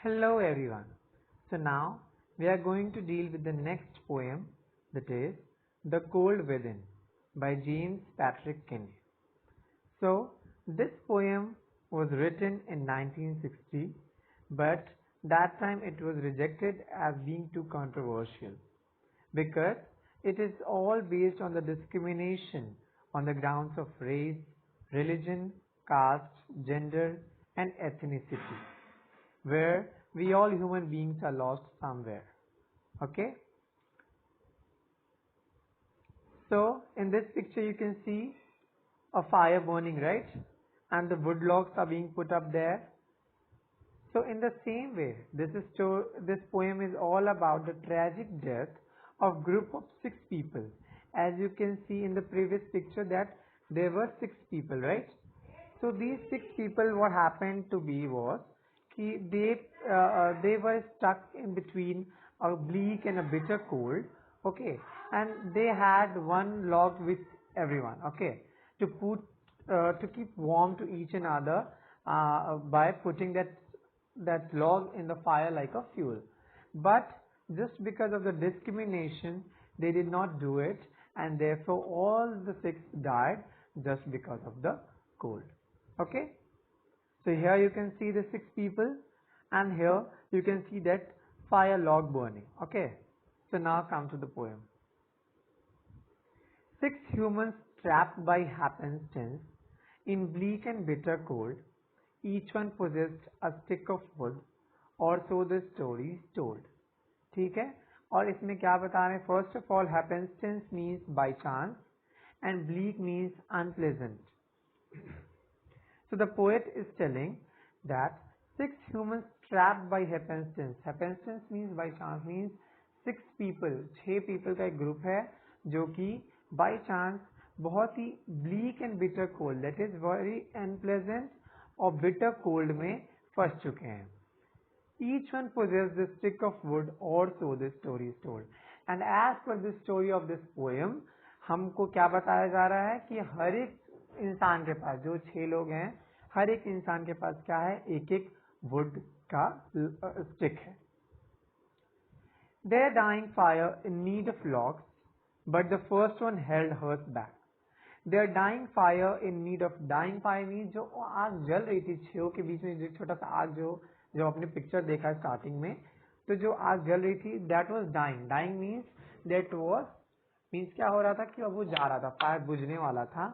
Hello everyone. So now we are going to deal with the next poem, that is The Cold Within by James Patrick Kinney. So this poem was written in 1960, but that time it was rejected as being too controversial because it is all based on the discrimination on the grounds of race, religion, caste, gender, and ethnicity, where we all human beings are lost somewhere. Okay? So in this picture you can see a fire burning, right? And the wood logs are being put up there. So in the same way, this poem is all about the tragic death of group of 6 people. As you can see in the previous picture that there were 6 people, right? So these 6 people, what happened to be was they were stuck in between a bleak and a bitter cold, okay, and they had one log with everyone, okay, to keep warm to each another by putting that log in the fire like a fuel. But just because of the discrimination, they did not do it, and therefore all the 6 died just because of the cold. Okay, so here you can see the 6 people, and here you can see that fire log burning. Okay, so now come to the poem. 6 humans trapped by happenstance in bleak and bitter cold, each one possessed a stick of wood, or so the story is told. ठीक है, और इसमें क्या बता रहे हैं? First of all happenstance means by chance and bleak means unpleasant. So the poet is telling that 6 humans trapped by happenstance. Happenstance means by chance, means 6 people, 6 people का एक ग्रुप है जो कि by chance बहुत ही bleak and bitter cold, that is very unpleasant और bitter cold में फंस चुके हैं. Each one possessed the stick of wood, or so the story is told. And as per the story of this poem, हमको क्या बताया जा रहा है कि हर एक इंसान के पास, जो 6 लोग हैं, हर एक इंसान के पास क्या है? एक एक वुड का स्टिक है. Their dying fire in need of logs, but the first one held hers back. Their dying fire in need of, dying fire means जो आग जल रही थी 6 के बीच में, जो छोटा सा आग जो आपने पिक्चर देखा स्टार्टिंग में, तो जो आग जल रही थी that was dying. Dying means that was means क्या हो रहा था कि अब वो जा रहा था, फायर बुझने वाला था,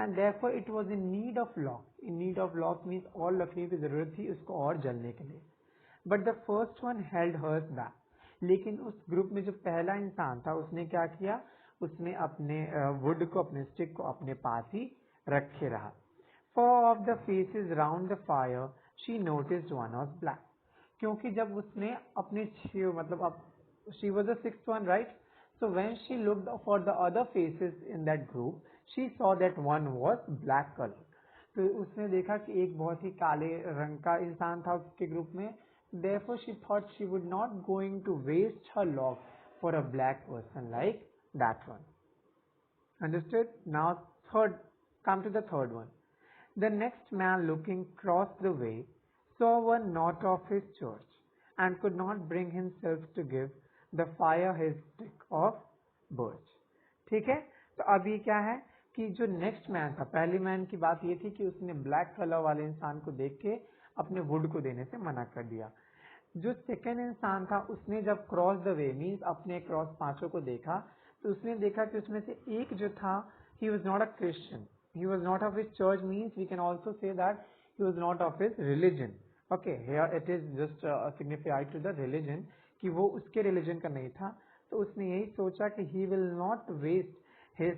and therefore it was in need of logs. In need of logs means और लकड़ी की जरूरत थी उसको और जलने के लिए. But the first one held hers back. लेकिन उस ग्रुप में जो पहला इंसान था उसने क्या किया? उसने अपने वुड को, अपने स्टिक को अपने पास ही रखे रहा. Four of the faces round the fire she noticed one was black. क्योंकि जब उसने अपने मतलब अब she was the 6th one, right? So when she looked for the other faces in that group, she saw that one was black color. तो उसने देखा कि एक बहुत ही काले रंग का इंसान था उसके ग्रुप में. Therefore she thought she would not going to waste her log for a black person like that one. Understood? Now come to the third one. The next man looking across the way saw one knot of his church and could not bring himself to give the fire his stick of birch. ठीक है, तो अब ये क्या है कि जो next man था, पहले मैन की बात ये थी कि उसने ब्लैक कलर वाले इंसान को देख के अपने वुड को देने से मना कर दिया. जो सेकेंड इंसान था उसने जब क्रॉस द वे मीन्स अपने क्रॉस 5 को देखा, तो उसने देखा कि उसमें से एक जो था, he was not a Christian, he was not of his church, means we can also say that he was not of his religion. Okay, here it is just signified to the religion कि वो उसके religion का नहीं था. तो उसने यही सोचा कि he will not waste his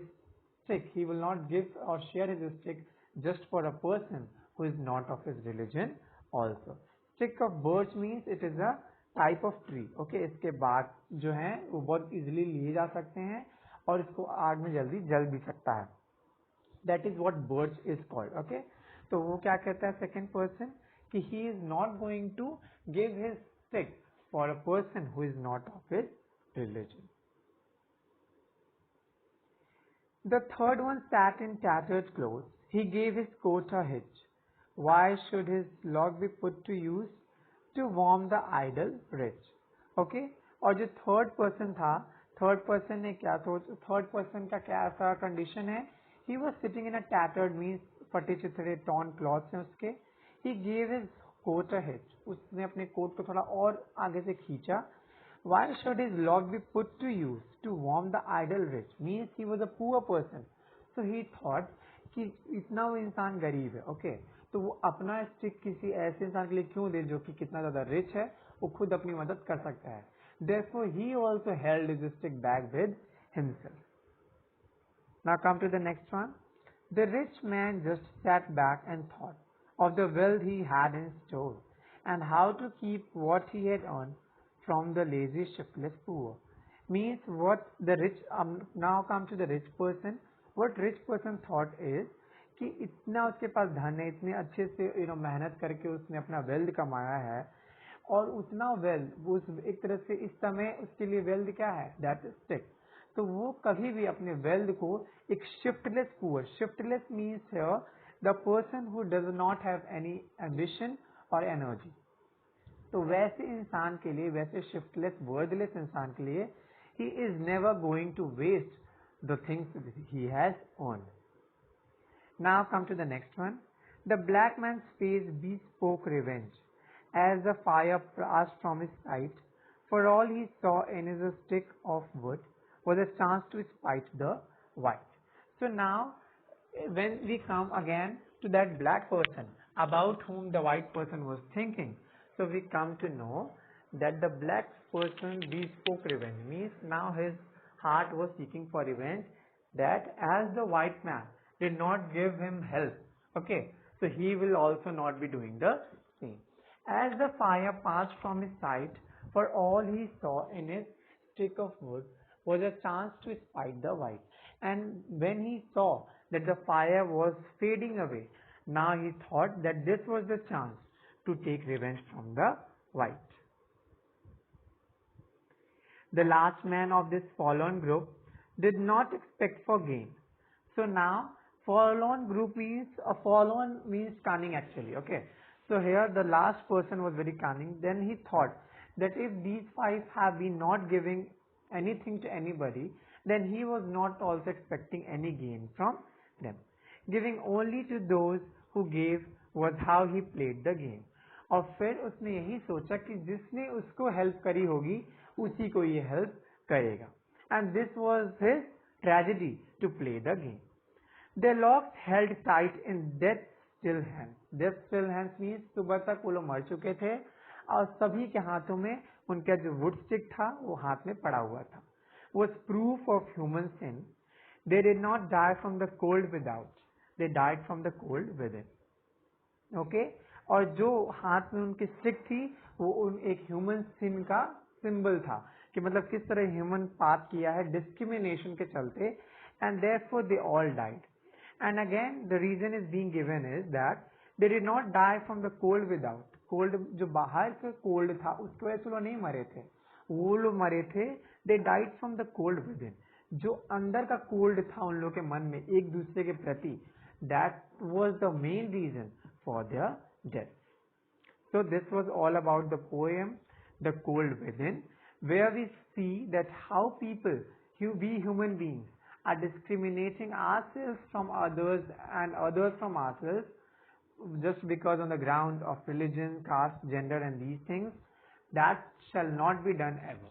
stick, he will not give or share his stick just for a person who is not of his religion also. Stick of birch means it is a type of tree. Okay, इसके बाग जो हैं वो बहुत easily लिए जा सकते हैं और इसको आग में जल्दी जल भी सकता है. That is what birch is called. Okay, तो वो क्या कहता है second person कि he is not going to give his stick for a person who is not of his religion. The third one sat in tattered clothes. He gave his coat a hitch. Why should his log be put to use to warm the idle rich. Okay, और जो third person था, third person ने क्या, तो third person का क्या ऐसा condition है, he was sitting in a tattered means फटे चिथड़े torn cloths हैं उसके, he gave his coat a hitch, उसने अपने कोट को थोड़ा और आगे से खींचा. Why should his log be put to use to warm the idle rich? Means he was a poor person. So he thought कि इतना वो इंसान गरीब है, ओके, तो वो अपना स्टिक किसी ऐसे इंसान के लिए क्यों दे जो कि कितना ज्यादा रिच है, वो खुद अपनी मदद कर सकता है. Therefore he also held his stick back with himself. Now come to the next one. The rich man just sat back and thought of the wealth he had in store and how to keep what he had earned from the lazy shiftless poor. Means what the rich, now come to the rich person. What rich person thought is कि इतना उसके पास धन है, इतने अच्छे से मेहनत करके उसने अपना वेल्थ कमाया है, और उतना वेल्थ उस एक तरह से इस समय उसके लिए वेल्थ क्या है, दैट इज स्टिक. तो वो कभी भी अपने वेल्थ को एक shiftless poor, shiftless means the person who does not have any ambition और एनर्जी. तो वैसे इंसान के लिए, वैसे शिफ्टलेस वर्डलेस इंसान के लिए, he is never going to waste the things he has earned. Now come to the next one. The black man's face bespoke revenge as the fire passed from his sight, for all he saw in his stick of wood was a chance to spite the white. So now when we come again to that black person about whom the white person was thinking, so we come to know that the black person bespoke revenge, means now his heart was seeking for revenge, that as the white man did not give him help, okay, so he will also not be doing the same. As the fire passed from his sight, for all he saw in his stick of wood was a chance to spite the white. And when he saw that the fire was fading away, now he thought that this was the chance to take revenge from the white. The last man of this forlorn group did not expect for gain. So now forlorn group means, forlorn means cunning actually, okay. So here the last person was very cunning. Then he thought that if these five have been not giving anything to anybody, then he was not also expecting any gain from them. Giving only to those who gave was how he played the game. और फिर उसने यही सोचा कि जिसने उसको help करी होगी उसी को ये हेल्प करेगा. And this was his tragedy to play the game. Their locks held tight in death still hands. Death still hands means सुबह तक वो लोग मर चुके थे और सभी के हाथों में उनका जो वुड स्टिक था वो हाथ में पड़ा हुआ था. Was proof of human sin. They did not die from the cold without. They died from the cold within. Okay? और जो हाथ में उनकी स्टिक थी वो एक ह्यूमन सिन का सिंबल था कि मतलब किस तरह ह्यूमन पाप किया है डिस्क्रिमिनेशन के चलते, and therefore they all died. And again the reason is being given is that they did not die from the cold without. Cold जो बाहर से कोल्ड था उसकी वजह से लोग नहीं मरे थे, वो लोग मरे थे they died from the cold with in. जो अंदर का कोल्ड था उन लोगों के मन में एक दूसरे के प्रति, that was the main reason for their death. So this was all about the poem The Cold Within, where we see that how people, we human beings, are discriminating ourselves from others and others from ourselves just because on the ground of religion, caste, gender and these things. That shall not be done ever.